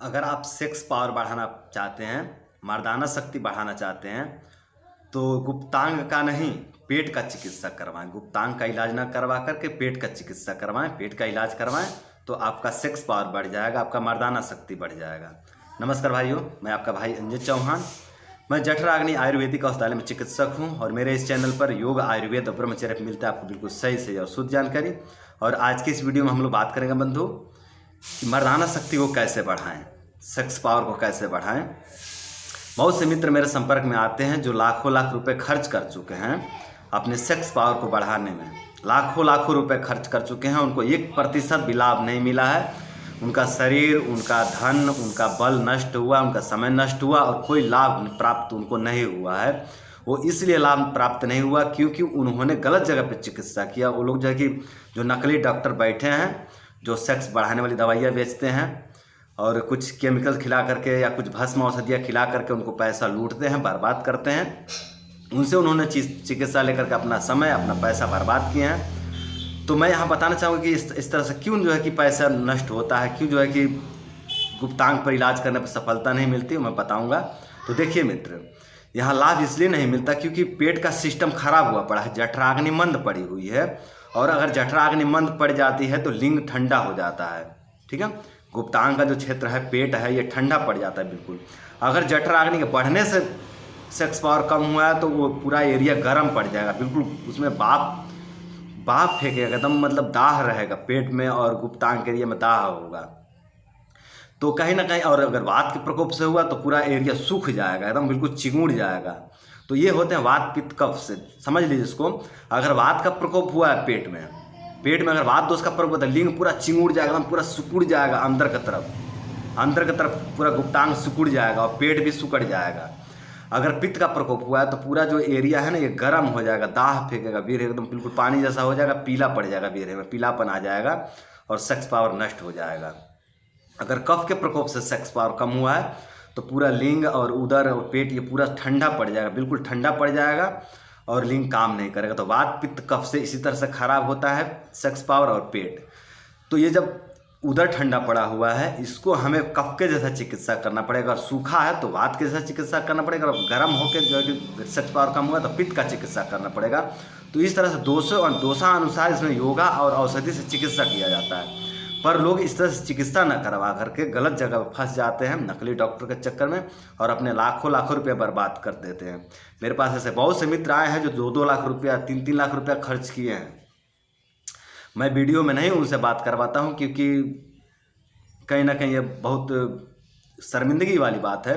अगर आप sex power बढ़ाना चाहते हैं, मर्दाना शक्ति बढ़ाना चाहते हैं, तो गुप्तांग का नहीं, पेट का चिकित्सा करवाएं। गुप्तांग का इलाज ना करवा करके पेट का चिकित्सा करवाएं, पेट का इलाज करवाएं तो आपका सेक्स पावर बढ़ जाएगा, आपका मर्दाना शक्ति बढ़ जाएगा। नमस्कार भाइयों, मैं आपका भाई अंजित चौहान। मैं जठराग्नि आयुर्वेदिक औषधालय में चिकित्सक हूं और मेरे इस चैनल पर योग, आयुर्वेद और ब्रह्मचर्य पे मिलता है आपको बिल्कुल सही और शुद्ध जानकारी। और आज की इस वीडियो में हम लोग बात करेंगे बंधु कि मर्दाना शक्ति को कैसे बढ़ाएं, सेक्स पावर को कैसे बढ़ाएं। बहुत से मित्र मेरे संपर्क में आते हैं जो लाखों लाख रुपए खर्च कर चुके हैं अपने सेक्स पावर को बढ़ाने में, लाखों रुपए खर्च कर चुके हैं, उनको 1% भी लाभ नहीं मिला है। उनका शरीर, उनका धन, उनका बल नष्ट हुआ, उनका समय नष्ट हुआ और कोई लाभ प्राप्त उनको नहीं हुआ है। वो इसलिए लाभ प्राप्त नहीं हुआ क्योंकि उन्होंने गलत जगह पर चिकित्सा किया। वो लोग जो है कि जो नकली डॉक्टर बैठे हैं, जो सेक्स बढ़ाने वाली दवाइयाँ बेचते हैं और कुछ केमिकल खिला करके या कुछ भस्म औषधियाँ खिला करके उनको पैसा लूटते हैं, बर्बाद करते हैं। उनसे उन्होंने चिकित्सा लेकर के अपना समय, अपना पैसा बर्बाद किए हैं। तो मैं यहाँ बताना चाहूँगा कि इस तरह से क्यों जो है कि पैसा नष्ट होता है, क्यों जो है कि गुप्तांग पर इलाज करने पर सफलता नहीं मिलती, मैं बताऊँगा। तो देखिए मित्र, यहाँ लाभ इसलिए नहीं मिलता क्योंकि पेट का सिस्टम खराब हुआ पड़ा है, जठराग्नि मंद पड़ी हुई है। और अगर जठराग्नि मंद पड़ जाती है तो लिंग ठंडा हो जाता है, ठीक है। गुप्तांग का जो क्षेत्र है, पेट है, ये ठंडा पड़ जाता है बिल्कुल। अगर जठराग्नि के बढ़ने से सेक्स पावर कम हुआ है तो वो पूरा एरिया गर्म पड़ जाएगा बिल्कुल, उसमें बाप फेंकेगा एकदम, मतलब दाह रहेगा पेट में और गुप्तांग के एरिया में दाह होगा। तो कहीं ना कहीं, और अगर वात के प्रकोप से हुआ तो पूरा एरिया सूख जाएगा, एकदम बिल्कुल चिंगुड़ जाएगा। तो ये होते हैं वात पित्त कफ से, समझ लीजिए इसको। अगर वात का प्रकोप हुआ है पेट में अगर वात दोष का प्रकोप होता है, लिंग पूरा चिंगुड़ जाएगा, एकदम पूरा सिकुड़ जाएगा, अंदर की तरफ पूरा गुप्तांग सिकुड़ जाएगा और पेट भी सिकुड़ जाएगा। अगर पित्त का प्रकोप हुआ है तो पूरा जो एरिया है ना, ये गर्म हो जाएगा, दाह फेंकेगा, वीर एकदम बिल्कुल पानी जैसा हो जाएगा, पीला पड़ जाएगा, वीर में पीलापन आ जाएगा और सेक्स पावर नष्ट हो जाएगा। अगर कफ के प्रकोप से सेक्स पावर कम हुआ है तो पूरा लिंग और उदर और पेट ये पूरा ठंडा पड़ जाएगा, बिल्कुल ठंडा पड़ जाएगा और लिंग काम नहीं करेगा। तो वात पित्त कफ से इसी तरह से खराब होता है सेक्स पावर और पेट। तो ये जब उधर ठंडा पड़ा हुआ है, इसको हमें कफ के जैसा चिकित्सा करना पड़ेगा। और सूखा है तो वात के जैसा चिकित्सा करना पड़ेगा, और गर्म होकर जो है कि सेक्स पावर कम हुआ तो पित्त का चिकित्सा करना पड़ेगा। तो इस तरह से दोषानुसार इसमें योगा और औषधि से चिकित्सा किया जाता है। पर लोग इस तरह से चिकित्सा न करवा करके गलत जगह पर फंस जाते हैं नकली डॉक्टर के चक्कर में और अपने लाखों रुपये बर्बाद कर देते हैं। मेरे पास ऐसे बहुत से मित्र आए हैं जो 2-2 लाख रुपया, 3-3 लाख रुपया खर्च किए हैं। मैं वीडियो में नहीं उनसे बात करवाता हूं क्योंकि कहीं ना कहीं ये बहुत शर्मिंदगी वाली बात है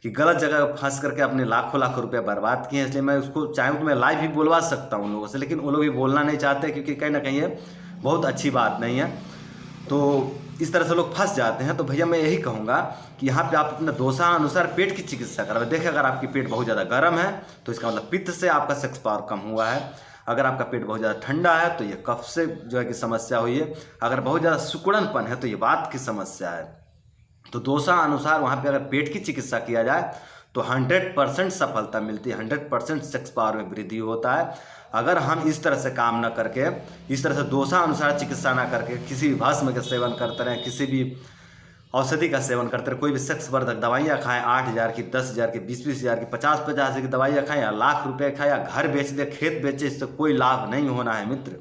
कि गलत जगह फंस करके अपने लाखों रुपए बर्बाद किए हैं। इसलिए मैं उसको चाहूँ तो मैं लाइव भी बोलवा सकता हूँ उन लोगों से, लेकिन वो लोग भी बोलना नहीं चाहते क्योंकि कहीं ना कहीं ये बहुत अच्छी बात नहीं है। तो इस तरह से लोग फंस जाते हैं। तो भैया मैं यही कहूँगा कि यहाँ पे आप अपना दोषानुसार पेट की चिकित्सा करवाएं। देखिए, अगर आपकी पेट बहुत ज़्यादा गर्म है तो इसका मतलब पित्त से आपका सेक्स पावर कम हुआ है। अगर आपका पेट बहुत ज़्यादा ठंडा है तो ये कफ से जो है कि समस्या हुई है। अगर बहुत ज़्यादा सिकुड़नपन है तो ये वात की समस्या है। तो दोषानुसार वहाँ पे अगर पेट की चिकित्सा किया जाए तो 100% सफलता मिलती है, 100% सेक्स पावर में वृद्धि होता है। अगर हम इस तरह से काम न करके, इस तरह से दोषानुसार चिकित्सा ना करके किसी भी भस्म का सेवन करते रहें, किसी भी औषधि का सेवन करते रहे, कोई भी सेक्स वर्धक दवाइयाँ खाएं, 8,000 की, 10,000 की, 20,000 की, 50,000 की दवाइयाँ खाएं या लाख रुपए खाएं या घर बेच दे, खेत बेचे, इससे कोई लाभ नहीं होना है मित्र।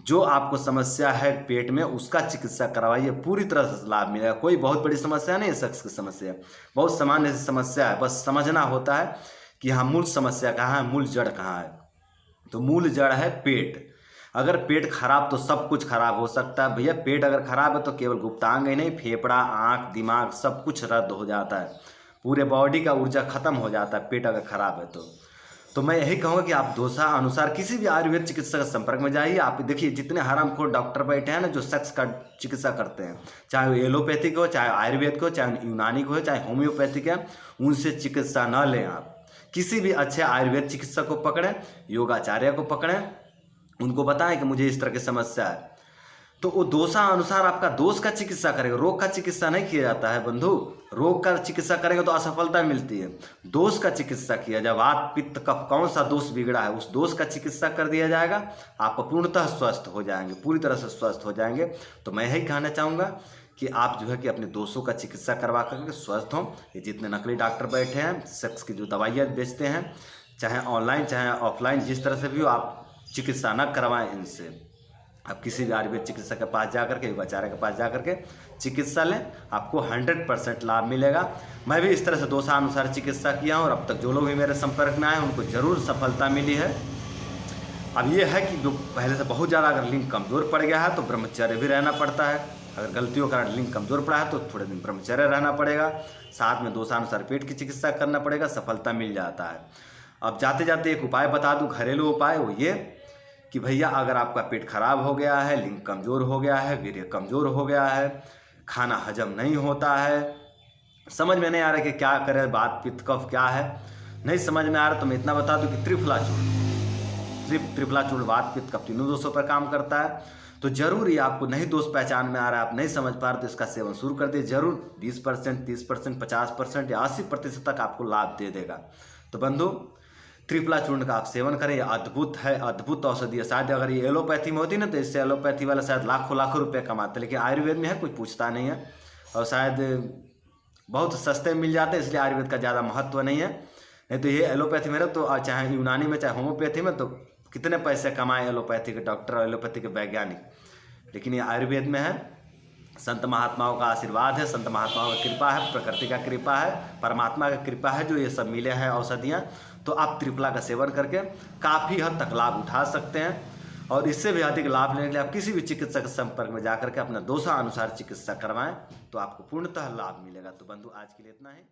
जो आपको समस्या है पेट में उसका चिकित्सा करवाइए, पूरी तरह से लाभ मिलेगा। कोई बहुत बड़ी समस्या नहीं है सेक्स की समस्या, बहुत सामान्य समस्या है। बस समझना होता है कि हाँ, मूल समस्या कहाँ है, मूल जड़ कहाँ है। तो मूल जड़ है पेट। अगर पेट खराब तो सब कुछ खराब हो सकता है भैया। पेट अगर खराब है तो केवल गुप्तांग ही नहीं, फेफड़ा, आँख, दिमाग सब कुछ रद्द हो जाता है, पूरे बॉडी का ऊर्जा खत्म हो जाता है पेट अगर खराब है तो मैं यही कहूँगा कि आप दोषानुसार किसी भी आयुर्वेद चिकित्सक के संपर्क में जाइए। आप देखिए जितने हरामखोर डॉक्टर बैठे हैं ना जो सेक्स का चिकित्सा करते हैं, चाहे वो एलोपैथिक हो, चाहे आयुर्वेद को, चाहे यूनानी हो, चाहे होम्योपैथिक है, उनसे चिकित्सा न लें। आप किसी भी अच्छे आयुर्वेद चिकित्सक को पकड़ें, योगाचार्य को पकड़ें, उनको बताएं कि मुझे इस तरह की समस्या है। तो वो दोषानुसार आपका दोष का चिकित्सा करेगा, रोग का चिकित्सा नहीं किया जाता है बंधु। रोग का चिकित्सा करेंगे तो असफलता मिलती है, दोष का चिकित्सा किया जाए। वात पित्त कफ कौन सा दोष बिगड़ा है, उस दोष का चिकित्सा कर दिया जाएगा, आप पूर्णतः स्वस्थ हो जाएंगे, पूरी तरह से स्वस्थ हो जाएंगे। तो मैं यही कहना चाहूँगा कि आप जो है कि अपने दोषों का चिकित्सा करवा करके स्वस्थ हों। ये जितने नकली डॉक्टर बैठे हैं, सेक्स की जो दवाइयाँ बेचते हैं, चाहे ऑनलाइन चाहे ऑफलाइन, जिस तरह से भी हो, आप चिकित्सा न करवाएं इनसे। आप किसी भी आयुर्वेद चिकित्सक के पास जा करके, उपचार्य के पास जा करके चिकित्सा लें, आपको 100% लाभ मिलेगा। मैं भी इस तरह से दोषानुसार चिकित्सा किया हूँ और अब तक जो लोग भी मेरे संपर्क में आए उनको ज़रूर सफलता मिली है। अब ये है कि जो पहले से बहुत ज़्यादा अगर लिंग कमज़ोर पड़ गया है तो ब्रह्मचर्य भी रहना पड़ता है। अगर गलतियों का लिंग कमज़ोर पड़ा है तो थोड़े दिन ब्रह्मचर्य रहना पड़ेगा, साथ में दोषानुसार पेट की चिकित्सा करना पड़ेगा, सफलता मिल जाता है। अब जाते जाते एक उपाय बता दूं, घरेलू उपाय, वो ये कि भैया अगर आपका पेट खराब हो गया है, लिंग कमज़ोर हो गया है, वीर्य कमज़ोर हो गया है, खाना हजम नहीं होता है, समझ में नहीं आ रहा कि क्या करें, वात पित्त कफ क्या है, नहीं समझ में आ रहा, तो मैं इतना बता दूं कि त्रिफला चूर्ण वात पित्त कफ तीनों दोषों पर काम करता है। तो जरूर ये आपको नहीं दोष पहचान में आ रहा है, आप नहीं समझ पा रहे, तो इसका सेवन शुरू कर दे। जरूर 20%, 30%, 50% या 80% तक आपको लाभ दे देगा। तो बंधु, त्रिफला चूर्ण का आप सेवन करें, ये अद्भुत है, अद्भुत औषधि है। शायद अगर ये एलोपैथी में होती ना तो इससे एलोपैथी वाला शायद लाखों लाखों रुपए कमाते, लेकिन आयुर्वेद में है कोई पूछता नहीं है, और शायद बहुत सस्ते मिल जाते हैं, इसलिए आयुर्वेद का ज़्यादा महत्व नहीं है। नहीं तो ये एलोपैथी में तो चाहे यूनानी में चाहे होम्योपैथी में तो कितने पैसे कमाए एलोपैथी के डॉक्टर और एलोपैथी के वैज्ञानिक, लेकिन ये आयुर्वेद में है। संत महात्माओं का आशीर्वाद है, संत महात्माओं की कृपा है, प्रकृति का कृपा है, परमात्मा का कृपा है, जो ये सब मिले हैं औषधियाँ। तो आप त्रिफला का सेवन करके काफ़ी हद तक लाभ उठा सकते हैं, और इससे भी अधिक लाभ लेने के लिए आप किसी भी चिकित्सक के संपर्क में जाकर के अपना दोषानुसार चिकित्सा करवाएं, तो आपको पूर्णतः लाभ मिलेगा। तो बंधु, आज के लिए इतना ही।